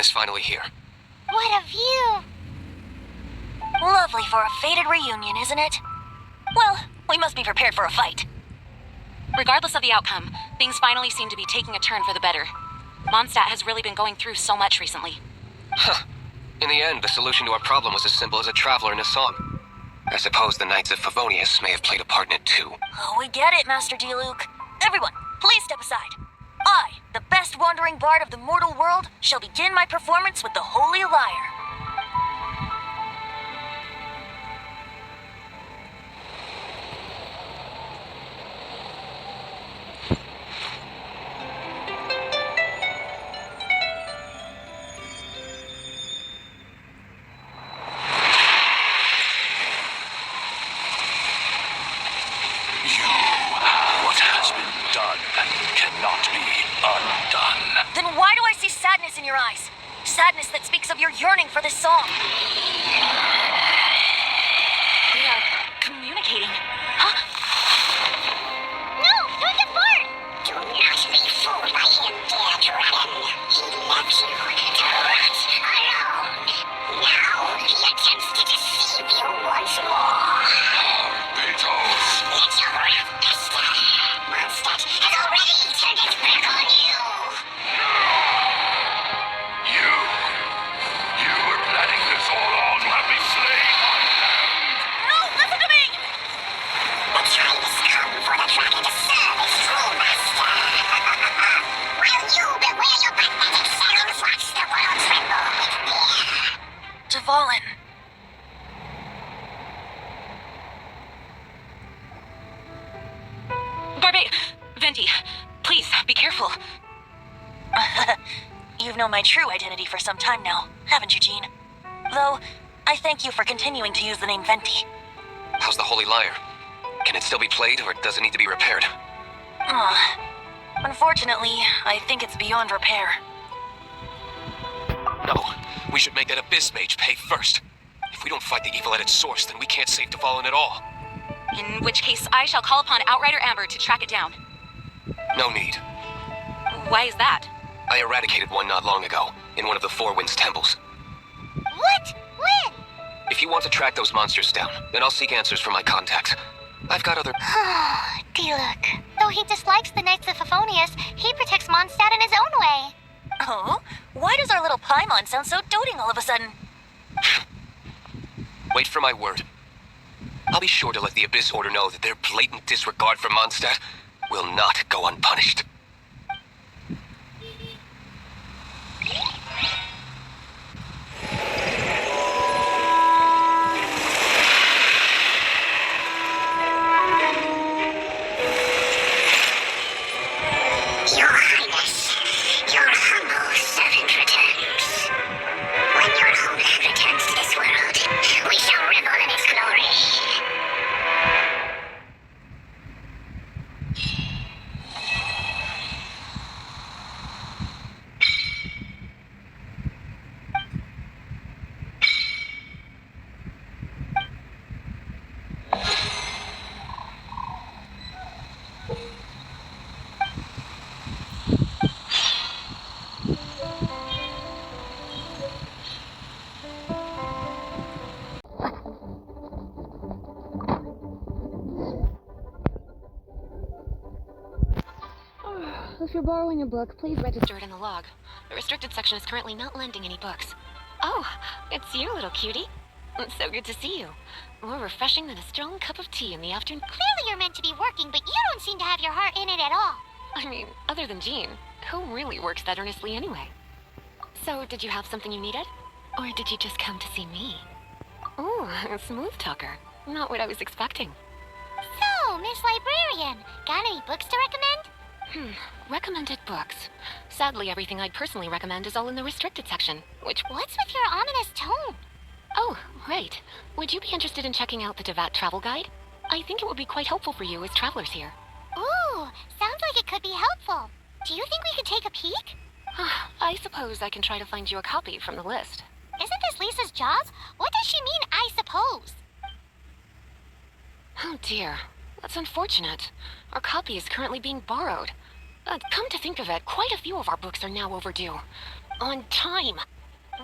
Everyone is finally here. What a view! Lovely for a fated reunion, isn't it? Well, we must be prepared for a fight. Regardless of the outcome, things finally seem to be taking a turn for the better. Mondstadt has really been going through so much recently. Huh. In the end, the solution to our problem was as simple as a traveler in a song. I suppose the Knights of Favonius may have played a part in it too. Oh, we get it, Master Diluc. Everyone, please step aside. I, the best wandering bard of the mortal world, shall begin my performance with the Holy Lyre. Then why do I see sadness in your eyes? Sadness that speaks of your yearning for this song. They are communicating. Huh? No, don't get bored! Do not be fooled by him, dear dragon. He left you to rot alone. Now he attempts to deceive you once more. Beetles! Let your wrath fester. Mondstadt has already turned its back on you. You were planning this all on to have me slain by them! No, listen to me! The time has come for the dragon to serve his true master. While you beware your pathetic selves, watch the world tremble with fear. Dvalin. Venti, please, be careful. You've known my true identity for some time now, haven't you, Jean? Though, I thank you for continuing to use the name Venti. How's the Holy Lyre? Can it still be played, or does it need to be repaired? Unfortunately, I think it's beyond repair. No, we should make that Abyss Mage pay first. If we don't fight the evil at its source, then we can't save Dvalin at all. In which case, I shall call upon Outrider Amber to track it down. No need. Why is that? I eradicated one not long ago, in one of the Four Winds temples. What? When? If you want to track those monsters down, then I'll seek answers from my contacts. I've got other... Diluc. Though he dislikes the Knights of Favonius, he protects Mondstadt in his own way. Oh? Why does our little Paimon sound so doting all of a sudden? Wait for my word. I'll be sure to let the Abyss Order know that their blatant disregard for Mondstadt will not go unpunished. Your Highness, your humble servant returns. When your homeland returns to this world, we shall revel in its glory. If you're borrowing a book, please register It in the log. The restricted section is currently not lending any books. Oh, it's you, little cutie. It's so good to see you. More refreshing than a strong cup of tea in the afternoon. Clearly you're meant to be working, but you don't seem to have your heart in it at all. I mean, other than Jean, who really works that earnestly anyway? So, did you have something you needed? Or did you just come to see me? Ooh, a smooth talker. Not what I was expecting. So, Miss Librarian, got any books to recommend? Recommended books. Sadly, everything I'd personally recommend is all in the restricted section, which... What's with your ominous tone? Oh, right. Would you be interested in checking out the Devat travel guide? I think it would be quite helpful for you as travelers here. Ooh, sounds like it could be helpful. Do you think we could take a peek? I suppose I can try to find you a copy from the list. Isn't this Lisa's job? What does she mean, I suppose? Oh dear, that's unfortunate. Our copy is currently being borrowed. Come to think of it, quite a few of our books are now overdue. On time.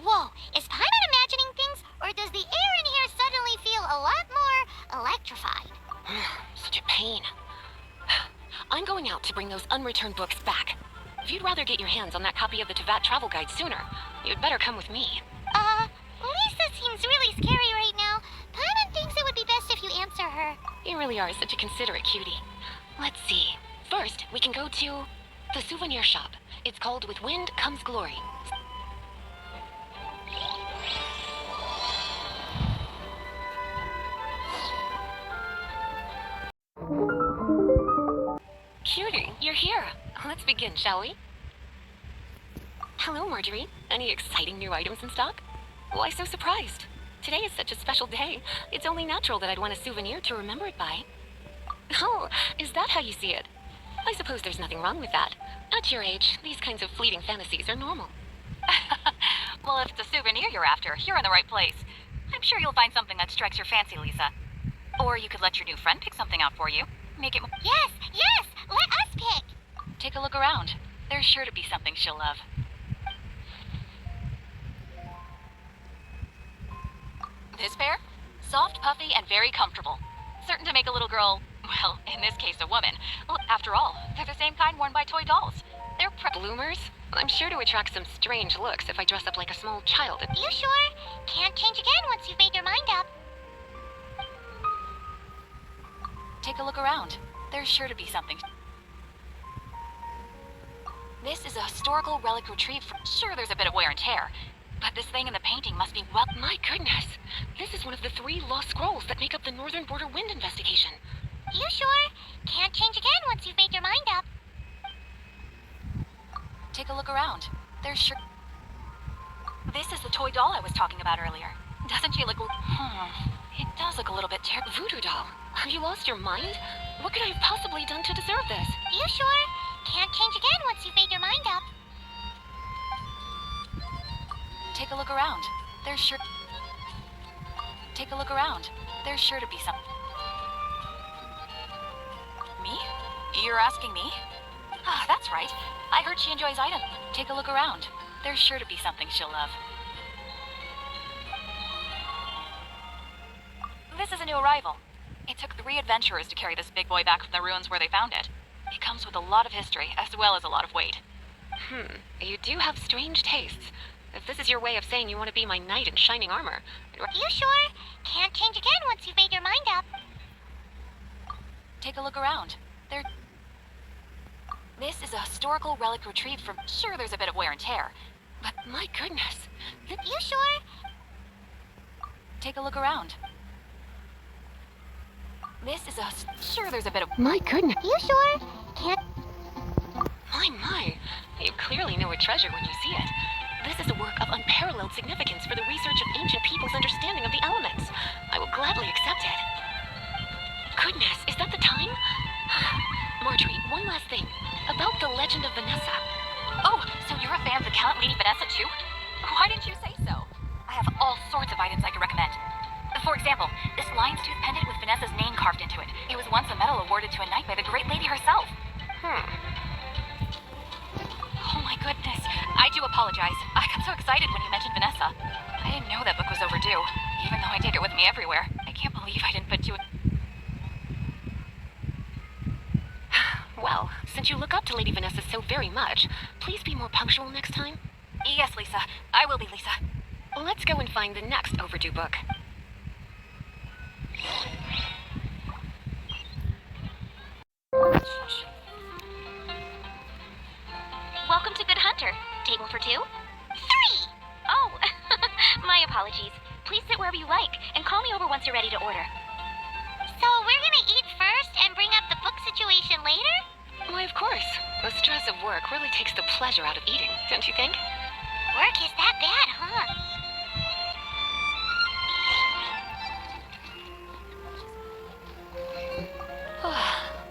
Whoa, is Paimon imagining things, or does the air in here suddenly feel a lot more electrified? Such a pain. I'm going out to bring those unreturned books back. If you'd rather get your hands on that copy of the Thuyết travel guide sooner, you'd better come with me. Lisa seems really scary right now. Paimon thinks it would be best if you answer her. You really are such a considerate cutie. Let's see. First, we can go to the souvenir shop. It's called With Wind Comes Glory. Cutie, you're here. Let's begin, shall we? Hello, Marjorie. Any exciting new items in stock? Why so surprised? Today is such a special day. It's only natural that I'd want a souvenir to remember it by. Oh, is that how you see it? I suppose there's nothing wrong with that. At your age, these kinds of fleeting fantasies are normal. Well, if it's a souvenir you're after, you're in the right place. I'm sure you'll find something that strikes your fancy, Lisa. Or you could let your new friend pick something out for you. Make it more... Yes, let us pick. Take a look around. There's sure to be something she'll love. This pair? Soft, puffy, and very comfortable. Certain to make a little girl, well, in this case, a woman. Well, after all, they're the same kind worn by toy dolls. They're bloomers? I'm sure to attract some strange looks if I dress up like a small child. You sure? Can't change again once you've made your mind up. Take a look around. There's sure to be something. This is a historical relic retrieved from... Sure, there's a bit of wear and tear, but this thing in the painting must be well... My goodness! This is one of the 3 lost scrolls that make up the Northern Border Wind investigation. You sure? Can't change again once you've made your mind up. Take a look around. There's sure... This is the toy doll I was talking about earlier. Doesn't she look... It does look a little bit Voodoo doll? Have you lost your mind? What could I have possibly done to deserve this? You sure? Can't change again once you've made your mind up. Take a look around. There's sure... Take a look around. There's sure to be some... Me? You're asking me? Ah, that's right. I heard she enjoys items. Take a look around. There's sure to be something she'll love. This is a new arrival. It took 3 adventurers to carry this big boy back from the ruins where they found it. It comes with a lot of history, as well as a lot of weight. You do have strange tastes. If this is your way of saying you want to be my knight in shining armor... You sure? Can't change again once you've made your mind up. Take a look around. This is a historical relic retrieved from... Sure, there's a bit of wear and tear, but... My goodness. You sure? Take a look around. This is a... Sure, there's a bit of... My goodness. You sure? Can't... My. You clearly know a treasure when you see it. This is a work of unparalleled significance for the research of ancient people's understanding of the elements. I will gladly accept it. Goodness, is that the time? Marjorie, one last thing. About the legend of Vanessa. Oh, so you're a fan of the Gallant Lady Vanessa, too? Why didn't you say so? I have all sorts of items I could recommend. For example, this lion's tooth pendant with Vanessa's name carved into it. It was once a medal awarded to a knight by the great lady herself. Oh my goodness. I do apologize. I got so excited when you mentioned Vanessa. I didn't know that book was overdue, even though I take it with me everywhere. I can't believe I didn't put 2... Well, since you look up to Lady Vanessa so very much, please be more punctual next time. Yes, Lisa. I will be, Lisa. Let's go and find the next overdue book. Welcome to Good Hunter. Table for 2? 3! Oh, my apologies. Please sit wherever you like, and call me over once you're ready to order. So we're gonna eat first and bring up the book situation later? Why, of course. The stress of work really takes the pleasure out of eating, don't you think? Work is that bad, huh?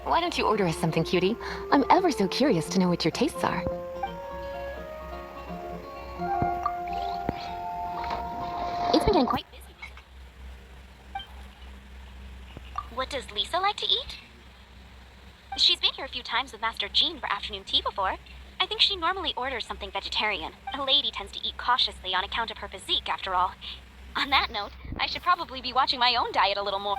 Why don't you order us something, cutie? I'm ever so curious to know what your tastes are. It's been getting quite busy. What does Lisa like to eat? She's been here a few times with Master Jean for afternoon tea before. I think she normally orders something vegetarian. A lady tends to eat cautiously on account of her physique, after all. On that note, I should probably be watching my own diet a little more.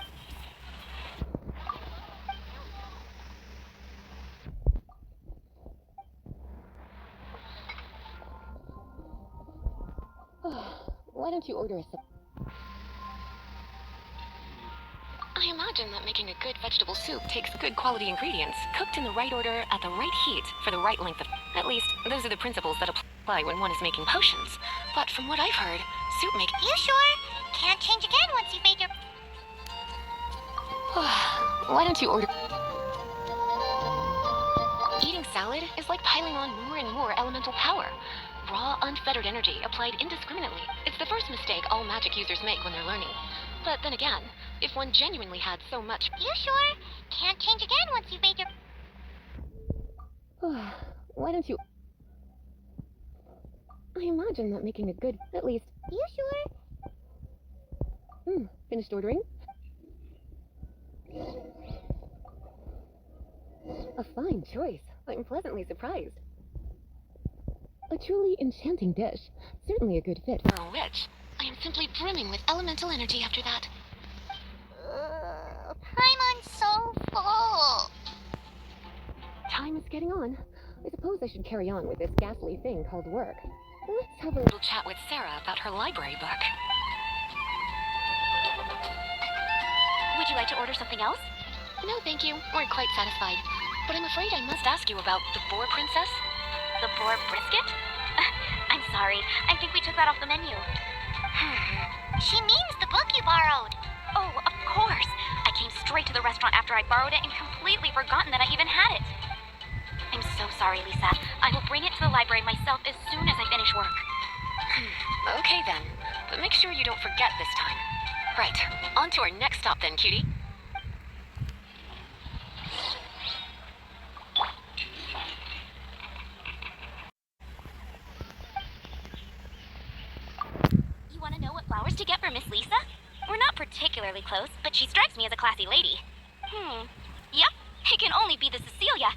Why don't you order a sip? I imagine that making a good vegetable soup takes good quality ingredients, cooked in the right order, at the right heat, for the right length of... At least, those are the principles that apply when one is making potions. But from what I've heard, soup make... You sure? Can't change again once you've made your... Why don't you order... Eating salad is like piling on more and more elemental power. Raw, unfettered energy applied indiscriminately. It's the first mistake all magic users make when they're learning. But then again, if one genuinely had so much... You sure? Can't change again once you've made your... Why don't you... I imagine that making a good... At least... You sure? Finished ordering? A fine choice. I'm pleasantly surprised. A truly enchanting dish. Certainly a good fit for a witch. I am simply brimming with elemental energy after that. Paimon's so full. Time is getting on. I suppose I should carry on with this ghastly thing called work. Let's have a little chat with Sarah about her library book. Would you like to order something else? No, thank you. We're quite satisfied. But I'm afraid I must ask you about the Boar Princess. The boar brisket? I'm sorry. I think we took that off the menu. She means the book you borrowed. Oh, of course. I came straight to the restaurant after I borrowed it and completely forgotten that I even had it. I'm so sorry, Lisa. I will bring it to the library myself as soon as I finish work. Okay then. But make sure you don't forget this time. Right. On to our next stop then, cutie. You want to know what flowers to get for Miss Lisa? We're not particularly close, but she strikes me as a classy lady. Yep. It can only be the Cecilia.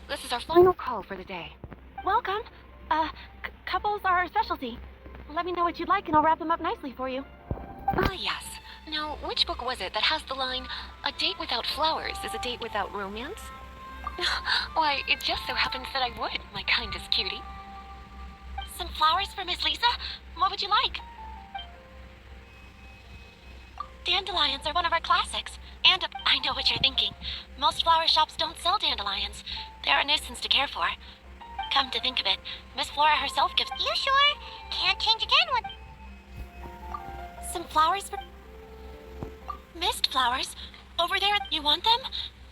This is our final call for the day. Welcome. Couples are our specialty. Let me know what you'd like and I'll wrap them up nicely for you. Ah, yes. Now, which book was it that has the line, "A date without flowers is a date without romance"? Why, it just so happens that I would, my kindest cutie. Some flowers for Miss Lisa? What would you like? Dandelions are one of our classics. And I know what you're thinking. Most flower shops don't sell dandelions. They're a nuisance to care for. Come to think of it, Miss Flora herself gives... You sure? Can't change again when... Some flowers for... Mist flowers? Over there, you want them?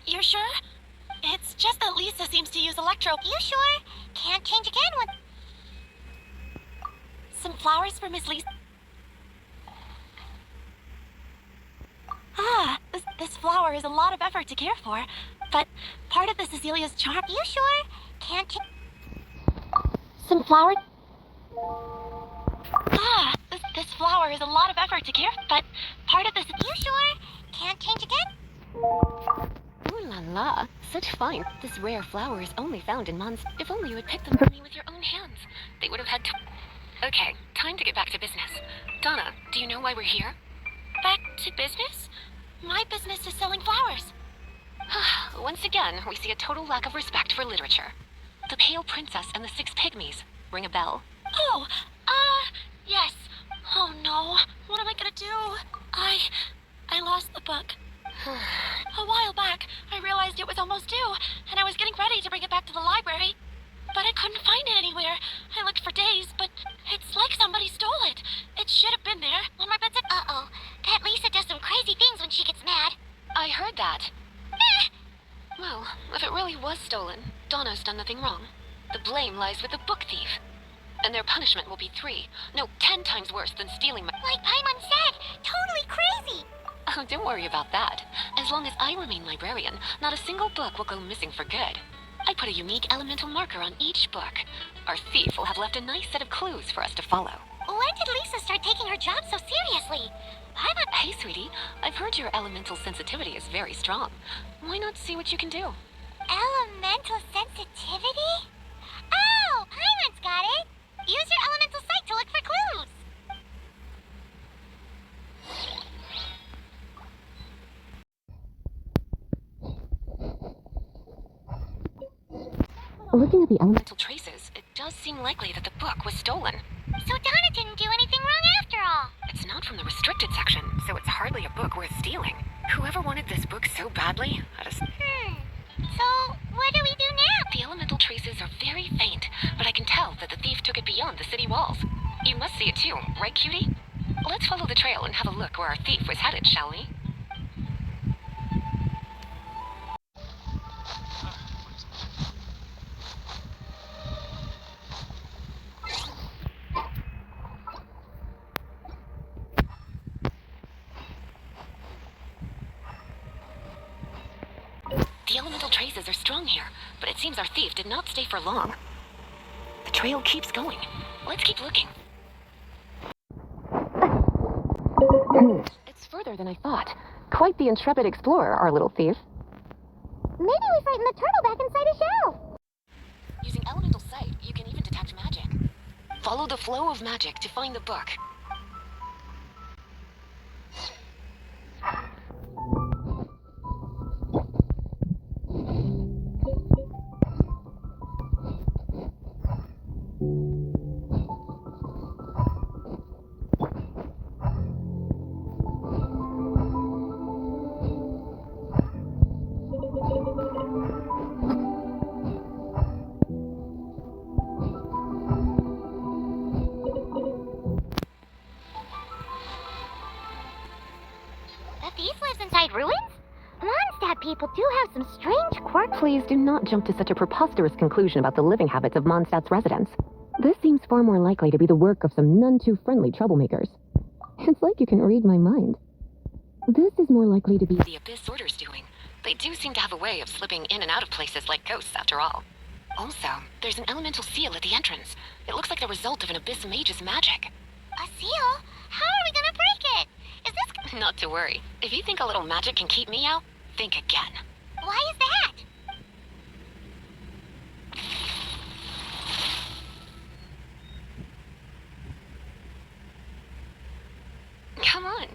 You're sure? It's just that Lisa seems to use electro... You sure? Can't change again when... Some flowers for Miss Lisa... This flower is a lot of effort to care for, but part of the Cecilia's charm... You sure? Can't change... Some flower... This flower is a lot of effort to care, but part of the... You sure? Can't change again? Ooh la la, such fine. This rare flower is only found in Mons. If only you had picked them for me with your own hands. They would have had to... Okay, time to get back to business. Donna, do you know why we're here? Back to business? My business is selling flowers. Once again, we see a total lack of respect for literature. The Pale Princess and the Six Pygmies. Ring a bell? Oh, yes. Oh no, what am I gonna do? I lost the book. A while back, I realized it was almost due, and I was getting ready to bring it back to the library. But I couldn't find it anywhere. I looked for days, but it's like somebody stole it. It should have been there on my bedside. Uh-oh. That Lisa does some crazy things when she gets mad. I heard that. Well, if it really was stolen, Donna's done nothing wrong. The blame lies with the book thief. And their punishment will be 3, no, 10 times worse than stealing my— Like Paimon said, totally crazy. Oh, don't worry about that. As long as I remain librarian, not a single book will go missing for good. I put a unique elemental marker on each book. Our thief will have left a nice set of clues for us to follow. When did Lisa start taking her job so seriously? Paimon— Hey, sweetie, I've heard your elemental sensitivity is very strong. Why not see what you can do? Elemental sensitivity? Oh, Paimon's got it. Use your elemental sight to look for clues. Looking at the elemental traces, it does seem likely that the book was stolen. So Donna didn't do anything wrong after all. It's not from the restricted section, so it's hardly a book worth stealing. Whoever wanted this book so badly, So, what do we do now? The elemental traces are very faint, but I can tell that the thief took it beyond the city walls. You must see it too, right, cutie? Let's follow the trail and have a look where our thief was headed, shall we? The elemental traces are strong here, but it seems our thief did not stay for long. The trail keeps going. Let's keep looking. It's further than I thought. Quite the intrepid explorer, our little thief. Maybe we frightened the turtle back inside a shell. Using elemental sight, you can even detect magic. Follow the flow of magic to find the book. The thief lives inside ruins? Mondstadt people do have some strange quirks. Please do not jump to such a preposterous conclusion about the living habits of Mondstadt's residents. This seems far more likely to be the work of some none-too-friendly troublemakers. It's like you can read my mind. This is more likely to be the Abyss Order's doing. They do seem to have a way of slipping in and out of places like ghosts, after all. Also, there's an elemental seal at the entrance. It looks like the result of an Abyss Mage's magic. A seal? How are we gonna break it? Is this— Not to worry. If you think a little magic can keep me out, think again. Why is that? Come on,